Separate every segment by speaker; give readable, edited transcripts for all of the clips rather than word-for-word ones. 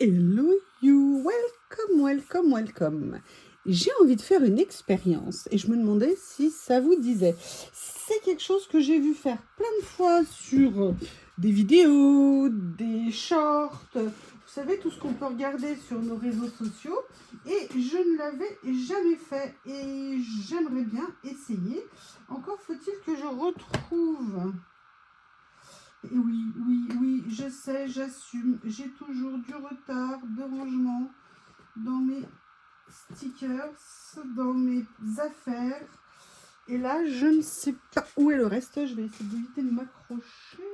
Speaker 1: Hello you, welcome, welcome, welcome. J'ai envie de faire une expérience et je me demandais si ça vous disait. C'est quelque chose que j'ai vu faire plein de fois sur des vidéos, des shorts, vous savez, tout ce qu'on peut regarder sur nos réseaux sociaux et je ne l'avais jamais fait et j'aimerais bien essayer. Encore faut-il que je retrouve... Et oui, je sais, j'assume. J'ai toujours du retard de rangement dans mes stickers, dans mes affaires. Et là, je ne sais pas où est le reste. Je vais essayer d'éviter de m'accrocher.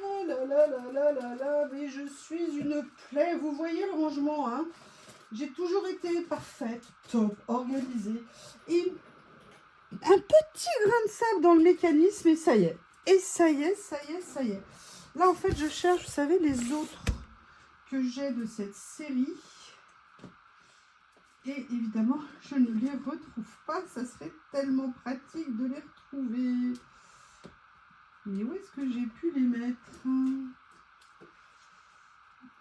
Speaker 1: Oh là là là là là là, mais je suis une plaie. Vous voyez le rangement, hein? J'ai toujours été parfaite, top, organisée. Et un petit grain de sable dans le mécanisme et ça y est. Et ça y est, ça y est, ça y est. Là, en fait, je cherche, vous savez, les autres que j'ai de cette série. Et évidemment, je ne les retrouve pas. Ça serait tellement pratique de les retrouver. Mais où est-ce que j'ai pu les mettre?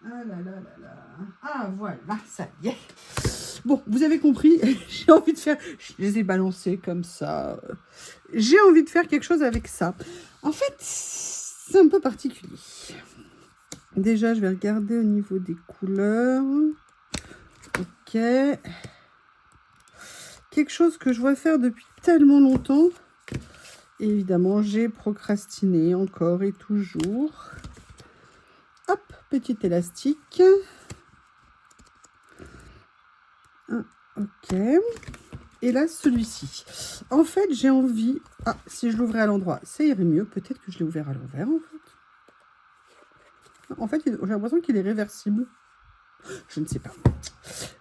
Speaker 1: Ah là là là là. Ah voilà, ça y est. Bon, vous avez compris, j'ai envie de faire... Je les ai balancés comme ça. J'ai envie de faire quelque chose avec ça. En fait, c'est un peu particulier. Déjà, je vais regarder au niveau des couleurs. Ok. Quelque chose que je vois faire depuis tellement longtemps. Et évidemment, j'ai procrastiné encore et toujours. Hop, petit élastique. Ok. Et là, celui-ci. En fait, j'ai envie... Ah, si je l'ouvrais à l'endroit, ça irait mieux. Peut-être que je l'ai ouvert à l'envers, en fait. En fait, j'ai l'impression qu'il est réversible. Je ne sais pas.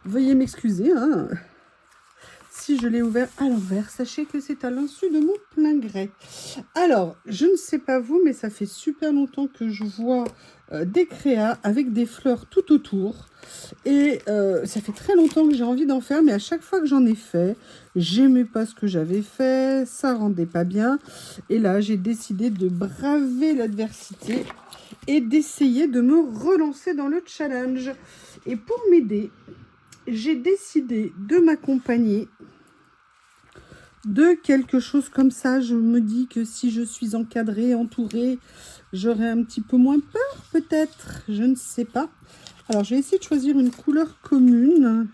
Speaker 1: Veuillez m'excuser, hein. Si je l'ai ouvert à l'envers, sachez que c'est à l'insu de mon plein gré. Alors, je ne sais pas vous, mais ça fait super longtemps que je vois des créas avec des fleurs tout autour. Et ça fait très longtemps que j'ai envie d'en faire, mais à chaque fois que j'en ai fait, j'aimais pas ce que j'avais fait, ça rendait pas bien. Et là, j'ai décidé de braver l'adversité et d'essayer de me relancer dans le challenge. Et pour m'aider, j'ai décidé de m'accompagner de quelque chose comme ça. Je me dis que si je suis encadrée, entourée, j'aurai un petit peu moins peur, peut-être. Je ne sais pas. Alors, je vais essayer de choisir une couleur commune.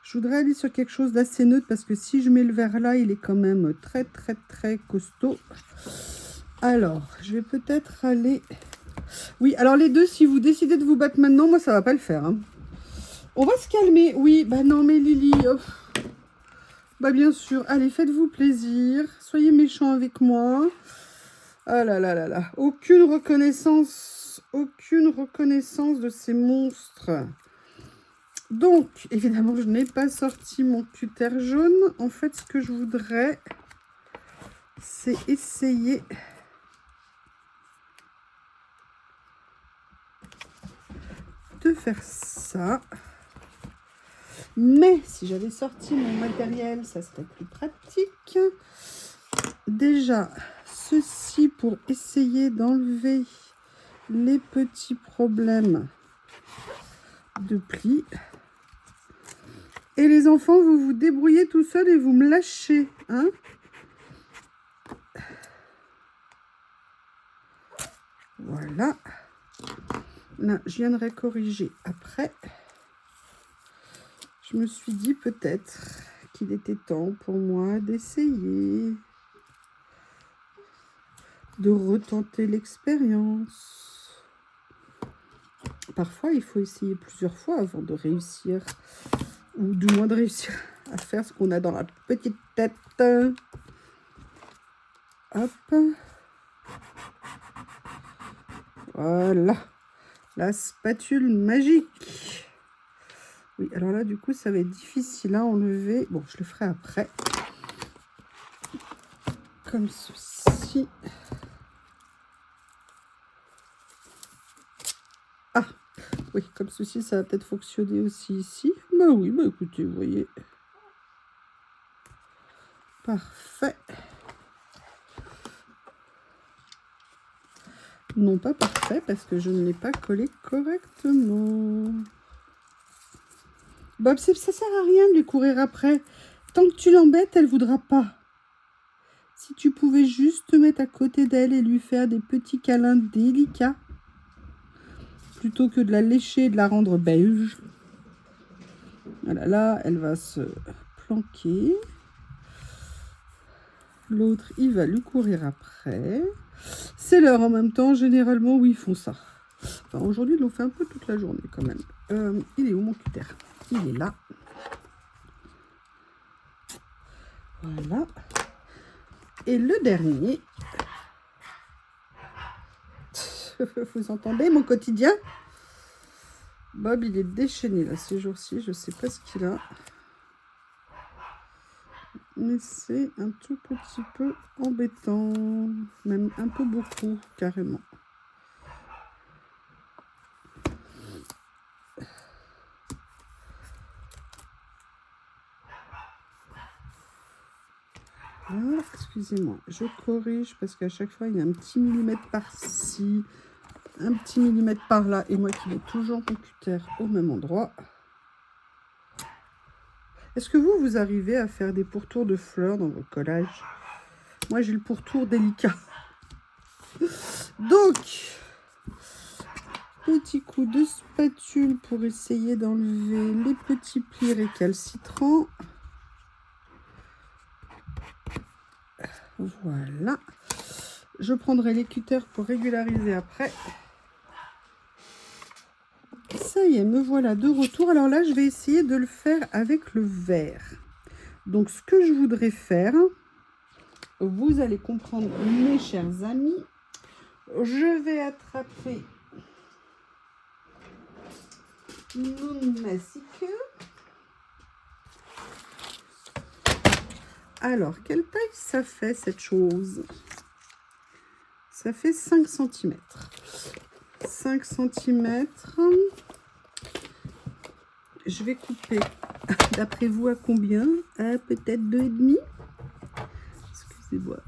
Speaker 1: Je voudrais aller sur quelque chose d'assez neutre parce que si je mets le vert là, il est quand même très, très, très costaud. Alors, je vais peut-être aller... Oui, alors les deux, si vous décidez de vous battre maintenant, moi, ça va pas le faire. Hein. On va se calmer. Oui, bah non, mais Lily... Oh. Bah bien sûr, allez, faites-vous plaisir, soyez méchants avec moi. Ah là là là là, aucune reconnaissance de ces monstres. Donc, évidemment, je n'ai pas sorti mon cutter jaune. En fait, ce que je voudrais, c'est essayer de faire ça. Mais si j'avais sorti mon matériel, ça serait plus pratique. Déjà, ceci pour essayer d'enlever les petits problèmes de plis. Et les enfants, vous vous débrouillez tout seul et vous me lâchez, hein? Voilà. Là, je viendrai corriger après. Je me suis dit peut-être qu'il était temps pour moi d'essayer de retenter l'expérience. Parfois, il faut essayer plusieurs fois avant de réussir, ou du moins de réussir à faire ce qu'on a dans la petite tête. Hop. Voilà. La spatule magique. Oui, alors là, du coup, ça va être difficile à enlever. Bon, je le ferai après. Comme ceci. Ah, oui, comme ceci, ça va peut-être fonctionner aussi ici. Bah oui, bah écoutez, vous voyez. Parfait. Non, pas parfait, parce que je ne l'ai pas collé correctement. Bob, ça sert à rien de lui courir après. Tant que tu l'embêtes, elle voudra pas. Si tu pouvais juste te mettre à côté d'elle et lui faire des petits câlins délicats, plutôt que de la lécher et de la rendre beige. Voilà, là, elle va se planquer. L'autre, il va lui courir après. C'est l'heure en même temps, généralement, où ils font ça. Enfin, aujourd'hui, ils l'ont fait un peu toute la journée, quand même. Il est où, mon cutter? Il est là. Voilà. Et le dernier. Vous entendez mon quotidien? Bob, il est déchaîné, là, ces jours-ci. Je ne sais pas ce qu'il a. Mais c'est un tout petit peu embêtant. Même un peu beaucoup, carrément. Ah, excusez-moi, je corrige parce qu'à chaque fois, il y a un petit millimètre par-ci, un petit millimètre par-là. Et moi qui mets toujours mon cutter au même endroit. Est-ce que vous arrivez à faire des pourtours de fleurs dans vos collages? Moi, j'ai le pourtour délicat. Donc, petit coup de spatule pour essayer d'enlever les petits plis récalcitrants. Voilà. Je prendrai les cutters pour régulariser après. Ça y est, me voilà de retour. Alors là, je vais essayer de le faire avec le vert. Donc, ce que je voudrais faire, vous allez comprendre, mes chers amis. Je vais attraper mon masque. Alors, quelle taille ça fait, cette chose? Ça fait 5 cm. 5 cm. Je vais couper, d'après vous, à combien? Peut-être 2,5. Excusez-moi.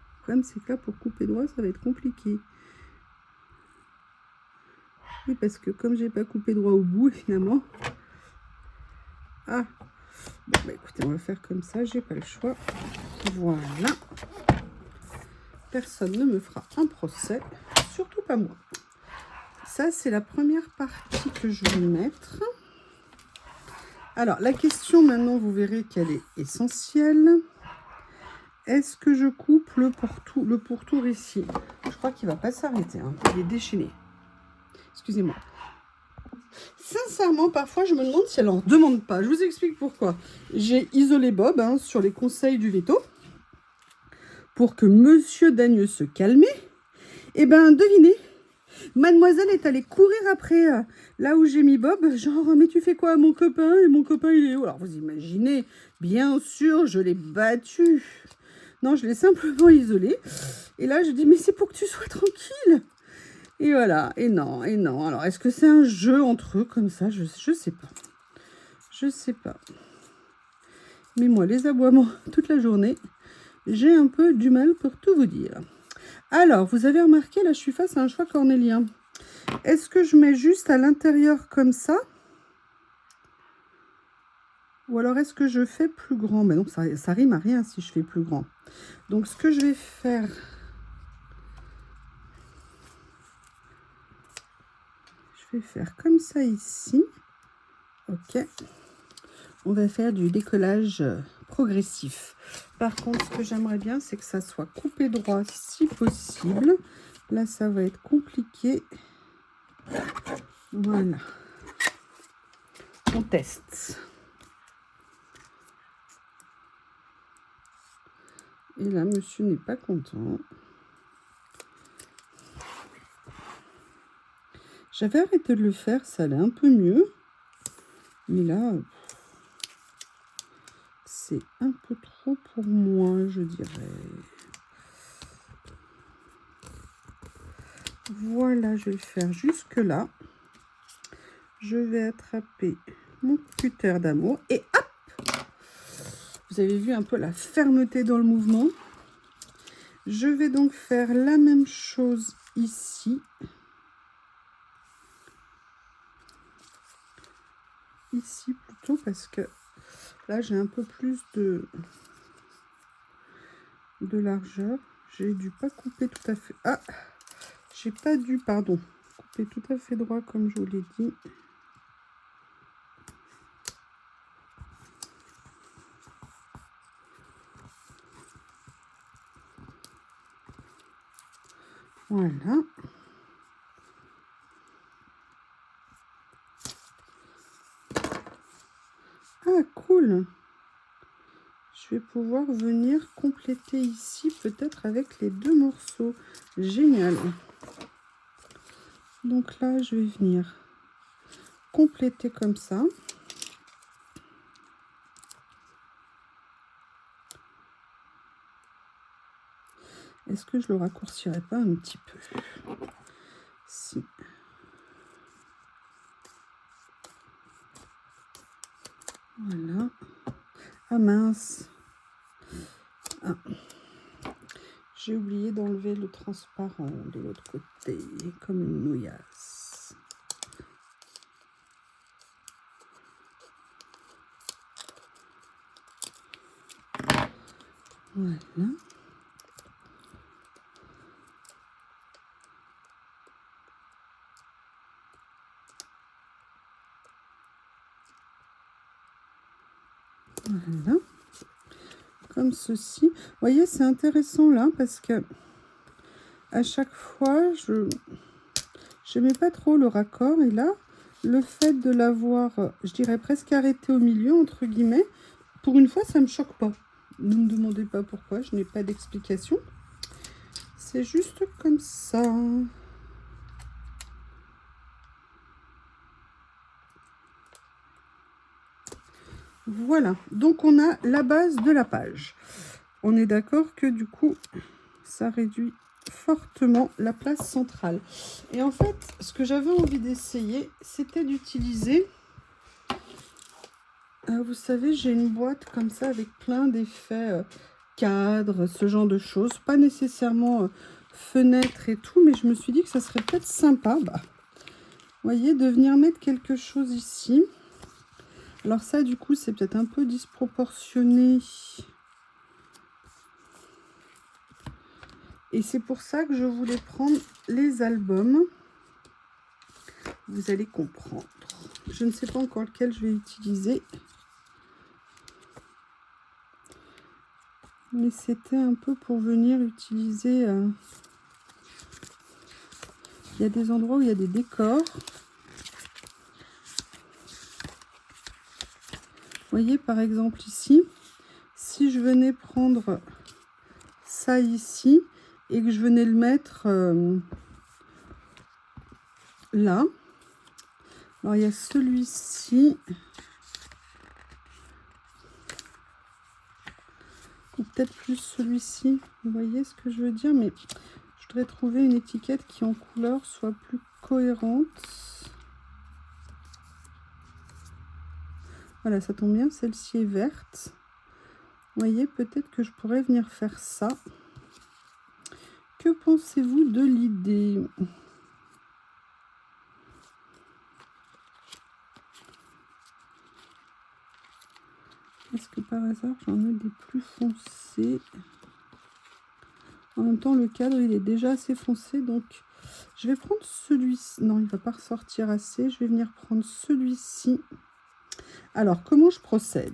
Speaker 1: Le problème, c'est que là, pour couper droit, ça va être compliqué. Oui, parce que comme j'ai pas coupé droit au bout, finalement... Ah, bon, bah écoutez, on va faire comme ça, j'ai pas le choix. Voilà. Personne ne me fera un procès, surtout pas moi. Ça, c'est la première partie que je vais mettre. Alors, la question maintenant, vous verrez qu'elle est essentielle. Est-ce que je coupe le pourtour ici? Je crois qu'il ne va pas s'arrêter, hein. Il est déchaîné. Excusez-moi. Sincèrement, parfois, je me demande si elle n'en demande pas. Je vous explique pourquoi. J'ai isolé Bob, hein, sur les conseils du veto pour que Monsieur Dagneux se calme. Et ben, devinez, Mademoiselle est allée courir après là où j'ai mis Bob, genre, mais tu fais quoi à mon copain? Et mon copain, il est où? Alors, vous imaginez, bien sûr, je l'ai battu. Non, je l'ai simplement isolé. Et là, je dis, mais c'est pour que tu sois tranquille. Et voilà, et non, et non. Alors, est-ce que c'est un jeu entre eux comme ça? Je sais pas. Je sais pas. Mais moi, les aboiements toute la journée, j'ai un peu du mal pour tout vous dire. Alors, vous avez remarqué, là, je suis face à un choix cornélien. Est-ce que je mets juste à l'intérieur comme ça? Ou alors, est-ce que je fais plus grand? Mais non, ça rime à rien si je fais plus grand. Donc, ce que je vais faire... Je vais faire comme ça ici. Ok. On va faire du décollage progressif. Par contre, ce que j'aimerais bien, c'est que ça soit coupé droit si possible. Là, ça va être compliqué. Voilà. On teste. Et là, monsieur n'est pas content. J'avais arrêté de le faire, ça allait un peu mieux. Mais là, c'est un peu trop pour moi, je dirais. Voilà, je vais le faire jusque là. Je vais attraper mon cutter d'amour et hop! Vous avez vu un peu la fermeté dans le mouvement. Je vais donc faire la même chose ici. Ici plutôt, parce que là j'ai un peu plus de largeur. J'ai dû pas couper tout à fait. Ah, j'ai pas dû, pardon, couper tout à fait droit comme je vous l'ai dit. Voilà. Ah, cool. Je vais pouvoir venir compléter ici, peut-être avec les 2 morceaux. Génial. Donc là, je vais venir compléter comme ça. Est-ce que je le raccourcirais pas un petit peu? Si. Voilà. Ah mince. Ah. J'ai oublié d'enlever le transparent de l'autre côté, comme une nouillasse. Voilà. Voilà. Comme ceci. Vous voyez, c'est intéressant là, parce que à chaque fois, je n'aimais pas trop le raccord. Et là, le fait de l'avoir, je dirais presque arrêté au milieu, entre guillemets, pour une fois, ça ne me choque pas. Ne me demandez pas pourquoi, je n'ai pas d'explication. C'est juste comme ça. Voilà, donc on a la base de la page. On est d'accord que du coup, ça réduit fortement la place centrale. Et en fait, ce que j'avais envie d'essayer, c'était d'utiliser... vous savez, j'ai une boîte comme ça avec plein d'effets cadres, ce genre de choses. Pas nécessairement fenêtres et tout, mais je me suis dit que ça serait peut-être sympa. Vous voyez, de venir mettre quelque chose ici. Alors ça, du coup, c'est peut-être un peu disproportionné. Et c'est pour ça que je voulais prendre les albums. Vous allez comprendre. Je ne sais pas encore lequel je vais utiliser. Mais c'était un peu pour venir utiliser... Il y a des endroits où il y a des décors. Vous voyez, par exemple, ici, si je venais prendre ça ici et que je venais le mettre là. Alors, il y a celui-ci. Ou peut-être plus celui-ci. Vous voyez ce que je veux dire? Mais je voudrais trouver une étiquette qui, en couleur, soit plus cohérente. Voilà, ça tombe bien, celle-ci est verte. Vous voyez, peut-être que je pourrais venir faire ça. Que pensez-vous de l'idée? Est-ce que par hasard, j'en ai des plus foncés? En même temps, le cadre, il est déjà assez foncé, donc je vais prendre celui-ci. Non, il ne va pas ressortir assez. Je vais venir prendre celui-ci. Alors, comment je procède?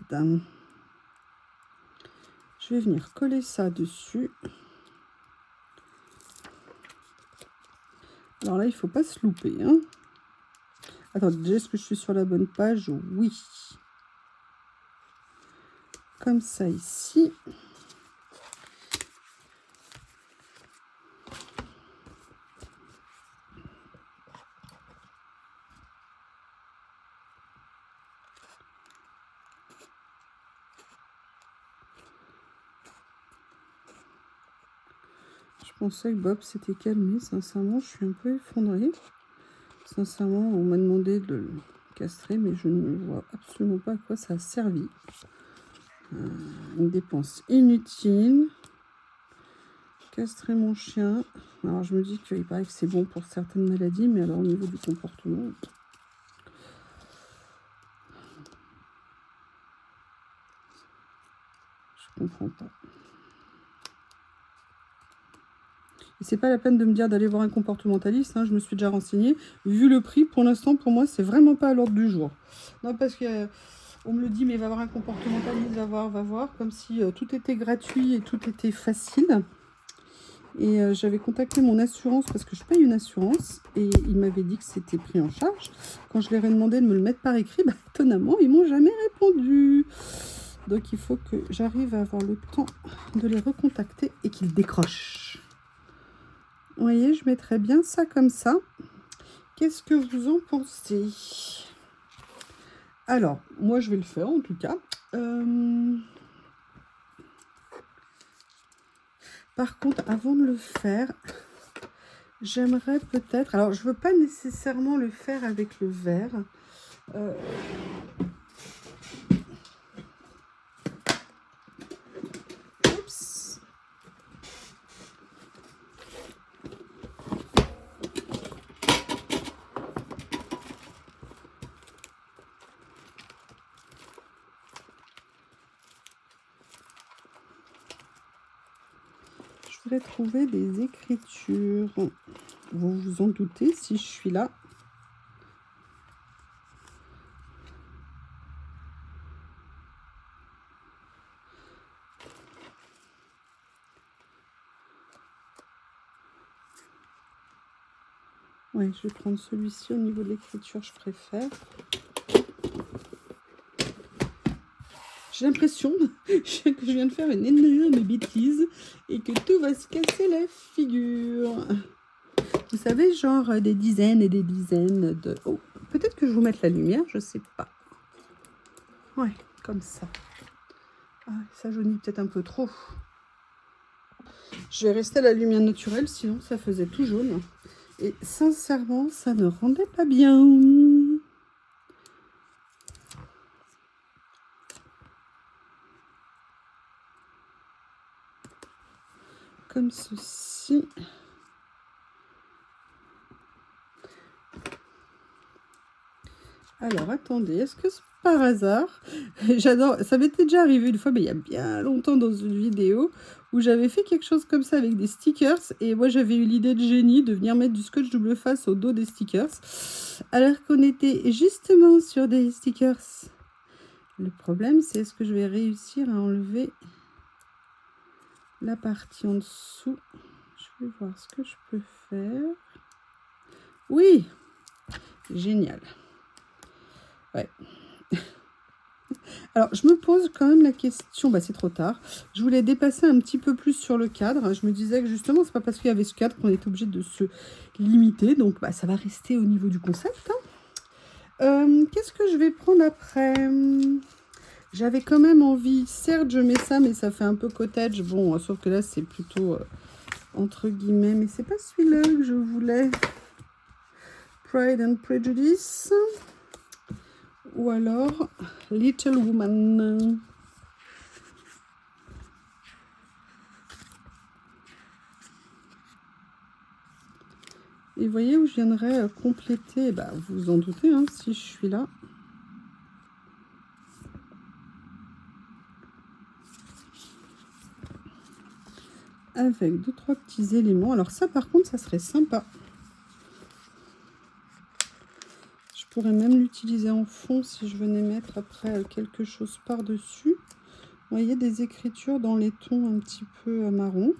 Speaker 1: Je vais venir coller ça dessus. Alors là, il ne faut pas se louper. Hein. Attendez, est-ce que je suis sur la bonne page? Oui. Comme ça ici. Je pensais que Bob s'était calmé. Sincèrement, je suis un peu effondrée. Sincèrement, on m'a demandé de le castrer, mais je ne vois absolument pas à quoi ça a servi. Une dépense inutile. Castrer mon chien. Alors je me dis qu'il paraît que c'est bon pour certaines maladies, mais alors au niveau du comportement... Je comprends pas. Et c'est pas la peine de me dire d'aller voir un comportementaliste, hein, je me suis déjà renseignée. Vu le prix, pour l'instant, pour moi, c'est vraiment pas à l'ordre du jour. Non, parce que on me le dit, mais va voir un comportementaliste, va voir, comme si tout était gratuit et tout était facile. Et j'avais contacté mon assurance parce que je paye une assurance et il m'avait dit que c'était pris en charge. Quand je leur ai demandé de me le mettre par écrit, bah, étonnamment, ils m'ont jamais répondu. Donc il faut que j'arrive à avoir le temps de les recontacter et qu'ils décrochent. Vous voyez, je mettrais bien ça comme ça. Qu'est-ce que vous en pensez? Alors, moi je vais le faire en tout cas. Par contre, avant de le faire, j'aimerais peut-être... Alors, je ne veux pas nécessairement le faire avec le verre. Oups. Je voudrais trouver des écritures. Vous vous en doutez si je suis là. Ouais, je vais prendre celui-ci au niveau de l'écriture, je préfère. J'ai l'impression que je viens de faire une énorme bêtise et que tout va se casser la figure. Vous savez, genre des dizaines et des dizaines de... Oh, peut-être que je vous mette la lumière, je sais pas. Ouais, comme ça. Ah, ça jaunit peut-être un peu trop. Je vais rester à la lumière naturelle, sinon ça faisait tout jaune. Et sincèrement, ça ne rendait pas bien. Comme ceci. Alors, attendez, est-ce que par hasard, j'adore, ça m'était déjà arrivé une fois, mais il y a bien longtemps dans une vidéo, où j'avais fait quelque chose comme ça avec des stickers, et moi j'avais eu l'idée de génie de venir mettre du scotch double face au dos des stickers, alors qu'on était justement sur des stickers. Le problème, c'est est-ce que je vais réussir à enlever la partie en dessous. Je vais voir ce que je peux faire. Oui, génial. Ouais. Alors, je me pose quand même la question, bah c'est trop tard. Je voulais dépasser un petit peu plus sur le cadre. Je me disais que justement, c'est pas parce qu'il y avait ce cadre qu'on était obligé de se limiter. Donc, bah, ça va rester au niveau du concept. Hein. Qu'est-ce que je vais prendre après? J'avais quand même envie, certes, je mets ça, mais ça fait un peu cottage. Bon, sauf que là, c'est plutôt entre guillemets, mais c'est pas celui-là que je voulais. Pride and Prejudice. Ou alors Little Woman. Et vous voyez où je viendrais compléter, bah, vous vous en doutez, hein, si je suis là. Avec 2-3 petits éléments. Alors ça, par contre, ça serait sympa. Je pourrais même l'utiliser en fond si je venais mettre après quelque chose par-dessus. Vous voyez, des écritures dans les tons un petit peu marron.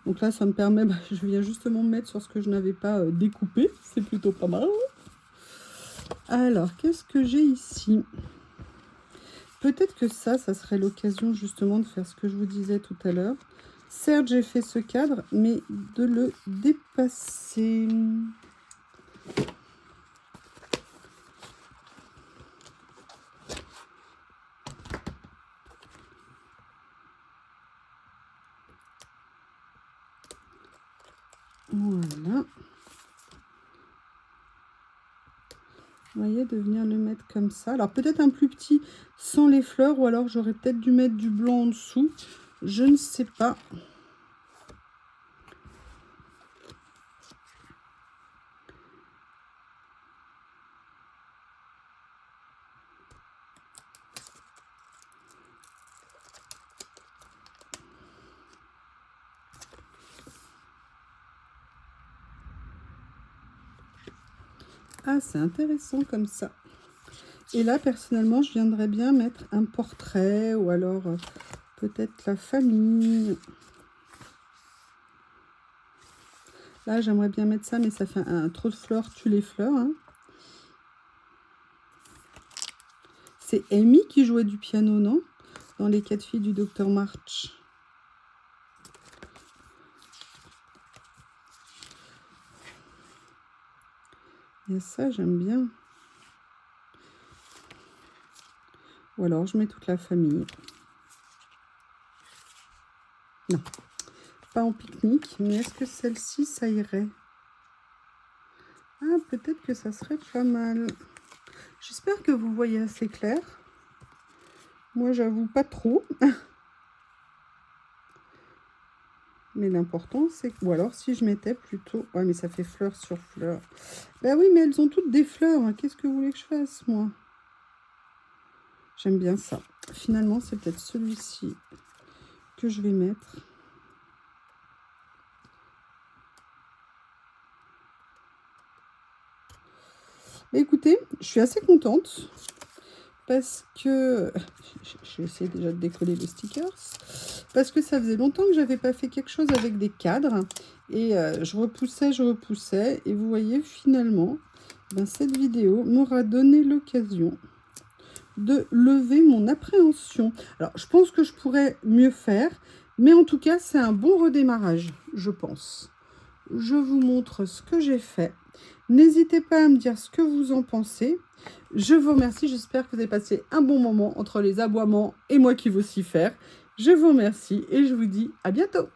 Speaker 1: Donc là, ça me permet, bah, je viens justement me mettre sur ce que je n'avais pas découpé. C'est plutôt pas mal. Alors, qu'est-ce que j'ai ici? Peut-être que ça serait l'occasion justement de faire ce que je vous disais tout à l'heure. Certes, j'ai fait ce cadre, mais de le dépasser. Voilà. Vous voyez, de venir le mettre comme ça. Alors, peut-être un plus petit sans les fleurs, ou alors j'aurais peut-être dû mettre du blanc en dessous. Je ne sais pas. Ah, c'est intéressant comme ça. Et là, personnellement, je viendrais bien mettre un portrait ou alors peut-être la famille. Là, j'aimerais bien mettre ça, mais ça fait un trop de fleurs, tue les fleurs. Hein. C'est Amy qui jouait du piano, non? Dans Les 4 filles du Docteur March. Et ça, j'aime bien. Ou alors, je mets toute la famille. Non, pas en pique-nique, mais est-ce que celle-ci, ça irait? Ah, peut-être que ça serait pas mal. J'espère que vous voyez assez clair. Moi, j'avoue pas trop. Mais l'important, c'est que... Ou alors, si je mettais plutôt... Ouais, mais ça fait fleur sur fleur. Ben oui, mais elles ont toutes des fleurs. Qu'est-ce que vous voulez que je fasse, moi? J'aime bien ça. Finalement, c'est peut-être celui-ci que je vais mettre. Mais écoutez, je suis assez contente. Parce que... Je vais essayer déjà de décoller les stickers. Parce que ça faisait longtemps que j'avais pas fait quelque chose avec des cadres. Et je repoussais. Et vous voyez, finalement, ben, cette vidéo m'aura donné l'occasion de lever mon appréhension. Alors, je pense que je pourrais mieux faire. Mais en tout cas, c'est un bon redémarrage, je pense. Je vous montre ce que j'ai fait. N'hésitez pas à me dire ce que vous en pensez. Je vous remercie. J'espère que vous avez passé un bon moment entre les aboiements et moi qui veux s'y faire. Je vous remercie et je vous dis à bientôt.